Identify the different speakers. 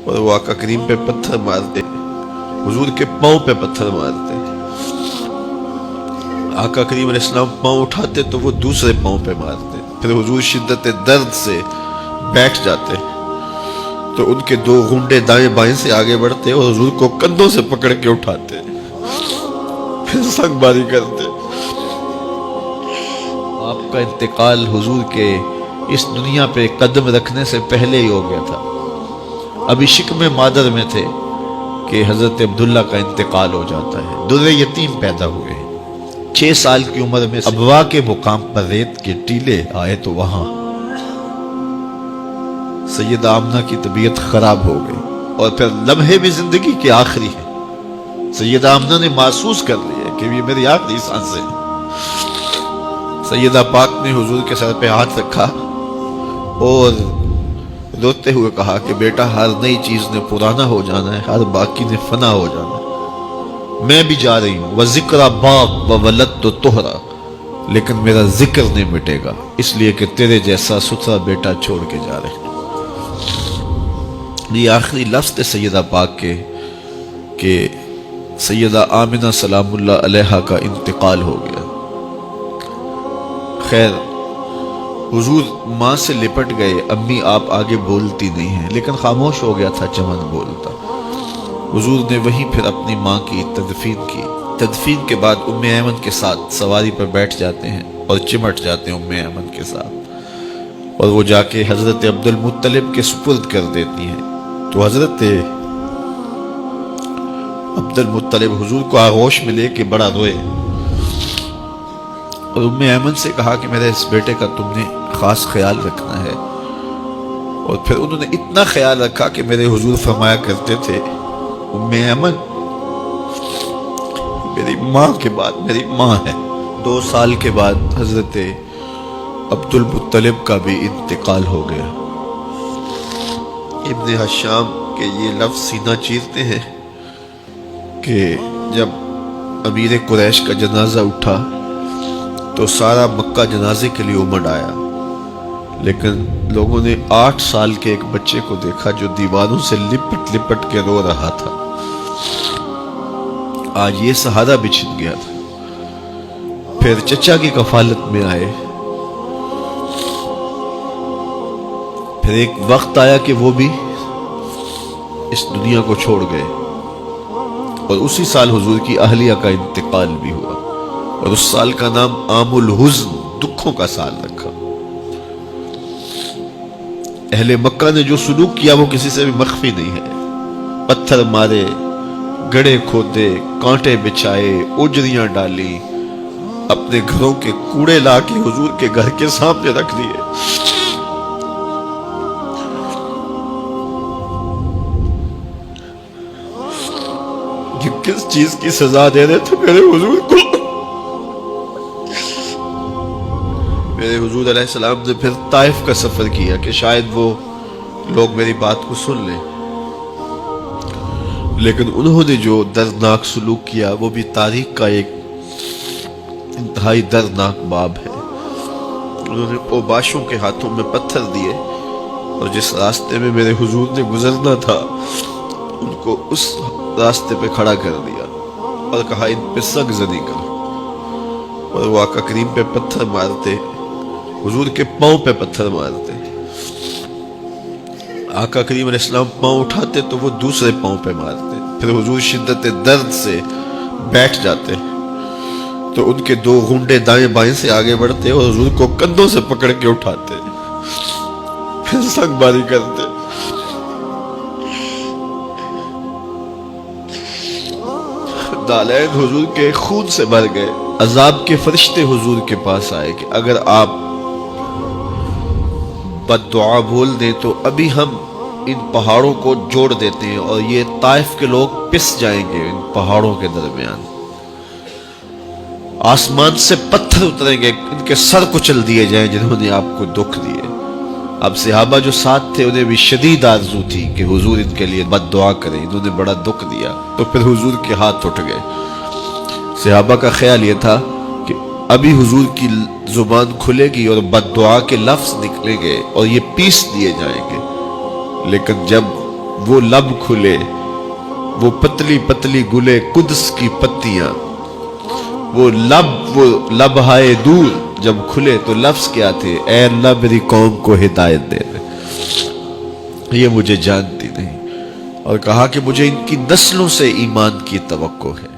Speaker 1: اور وہ آقا کریم پہ پتھر مارتے، حضور کے پاؤں پہ پتھر مارتے۔ آقا کریم علیہ السلام پاؤں اٹھاتے تو وہ دوسرے پاؤں پہ مارتے، پھر حضور شدت درد سے بیٹھ جاتے تو ان کے دو گھنڈے دائیں بائیں سے آگے بڑھتے اور حضور کو کندھوں سے پکڑ کے اٹھاتے، پھر سنگ باری کرتے۔ آپ کا انتقال حضور کے اس دنیا پہ قدم رکھنے سے پہلے ہی ہو گیا تھا۔ ابھی شکم مادر میں تھے کہ حضرت عبداللہ کا انتقال ہو جاتا ہے۔ در یتیم پیدا ہوئے، 6 سال کی عمر میں ابوا کے مقام پر ریت کے ٹیلے آئے تو وہاں سیدہ آمنہ کی طبیعت خراب ہو گئی، اور پھر لمحے بھی زندگی کے آخری ہیں۔ سیدہ آمنہ نے محسوس کر لیا کہ یہ میری آخری سانسیں ہیں۔ سیدہ پاک نے حضور کے سر پہ ہاتھ رکھا اور روتے ہوئے کہا کہ بیٹا، ہر نئی چیز نے پرانا ہو جانا ہے، ہر باقی نے فنا ہو جانا ہے۔ میں بھی جا رہی ہوں، وَذِكْرَ بَاق وَوَلَدْتُ طُهْرًا، لیکن میرا ذکر نہیں مٹے گا، اس لیے کہ تیرے جیسا ستھرا بیٹا چھوڑ کے جا رہے ہیں۔ یہ آخری لفظ تھے سیدہ پاک کے کہ سیدہ آمنہ سلام اللہ علیہا کا انتقال ہو گیا۔ خیر، حضور ماں سے لپٹ گئے، امی آپ آگے بولتی نہیں ہیں، لیکن خاموش ہو گیا تھا چمن بولتا۔ حضور نے وہیں پھر اپنی ماں کی تدفین کی۔ تدفین کے بعد ام ایمن کے ساتھ سواری پر بیٹھ جاتے ہیں اور چمٹ جاتے ہیں ام ایمن کے ساتھ، اور وہ جا کے حضرت عبد المطلب کے سپرد کر دیتی ہیں۔ تو حضرت عبد المطلب حضور کو آغوش میں لے کے بڑا روئے، اور ام ایمن سے کہا کہ میرے اس بیٹے کا تم نے خاص خیال رکھنا ہے۔ اور پھر انہوں نے اتنا خیال رکھا کہ میرے حضور فرمایا کرتے تھے، ام ایمن میری ماں کے بعد میری ماں ہے۔ 2 سال کے بعد حضرت عبد المطلب کا بھی انتقال ہو گیا۔ ابن حشام کے یہ لفظ سینہ چیرتے ہیں کہ جب امیر قریش کا جنازہ اٹھا تو سارا مکہ جنازے کے لیے امڑ آیا، لیکن لوگوں نے 8 سال کے ایک بچے کو دیکھا جو دیواروں سے لپٹ لپٹ کے رو رہا تھا۔ آج یہ سہارا بچھن گیا تھا۔ پھر چچا کی کفالت میں آئے، پھر ایک وقت آیا کہ وہ بھی اس دنیا کو چھوڑ گئے، اور اسی سال حضور کی اہلیہ کا انتقال بھی ہوا، اور اس سال کا نام عام الحزن، دکھوں کا سال رکھا۔ اہل مکہ نے جو سلوک کیا وہ کسی سے بھی مخفی نہیں ہے۔ پتھر مارے، گڑھے کھودے، کانٹے بچھائے، اجریاں ڈالی، اپنے گھروں کے کوڑے لا کے حضور کے گھر کے سامنے رکھ دیے۔ یہ کس چیز کی سزا دے رہے تھے میرے حضور کو؟ میرے حضور علیہ السلام نے پھر طائف کا سفر کیا کہ شاید وہ لوگ میری بات کو سن لیں، لیکن انہوں نے جو دردناک سلوک کیا وہ بھی تاریخ کا ایک انتہائی دردناک باب ہے۔ انہوں نے اوباشوں کے ہاتھوں میں پتھر دیے، اور جس راستے میں میرے حضور نے گزرنا تھا ان کو اس راستے پہ کھڑا کر دیا اور کہا ان پہ سنگ زنی کرو، اور وہ آقا کریم پہ پتھر مارتے، حضور کے پاؤں پہ پتھر مارتے۔ آقا کریم علیہ السلام پاؤں اٹھاتے تو وہ دوسرے پاؤں پہ مارتے، پھر حضور شدت درد سے بیٹھ جاتے تو ان کے دو گھنڈے دائیں بائیں سے آگے بڑھتے اور حضور کو کندھوں سے پکڑ کے اٹھاتے، پھر سنگ باری کرتے۔ دالین حضور کے خون سے بھر گئے۔ عذاب کے فرشتے حضور کے پاس آئے کہ اگر آپ بد دعا بول دیں تو ابھی ہم ان پہاڑوں کو جوڑ دیتے ہیں اور یہ طائف کے لوگ پس جائیں گے ان پہاڑوں کے درمیان، آسمان سے پتھر اتریں گے، ان کے سر کچل دیے جائیں جنہوں نے آپ کو دکھ دیے۔ اب صحابہ جو ساتھ تھے انہیں بھی شدید آرزو تھی کہ حضور ان کے لیے بد دعا کریں، انہوں نے بڑا دکھ دیا، تو پھر حضور کے ہاتھ اٹھ گئے۔ صحابہ کا خیال یہ تھا کہ ابھی حضور کی زبان کھلے گی اور بد دعا کے لفظ نکلیں گے اور یہ پیس دیے جائیں گے، لیکن جب وہ لب کھلے، وہ پتلی پتلی گلے قدس کی پتیاں، وہ لب ہائے دور جب کھلے تو لفظ کیا تھے؟ اے اللہ میری قوم کو ہدایت دے دے، یہ مجھے جانتی نہیں، اور کہا کہ مجھے ان کی نسلوں سے ایمان کی توقع ہے۔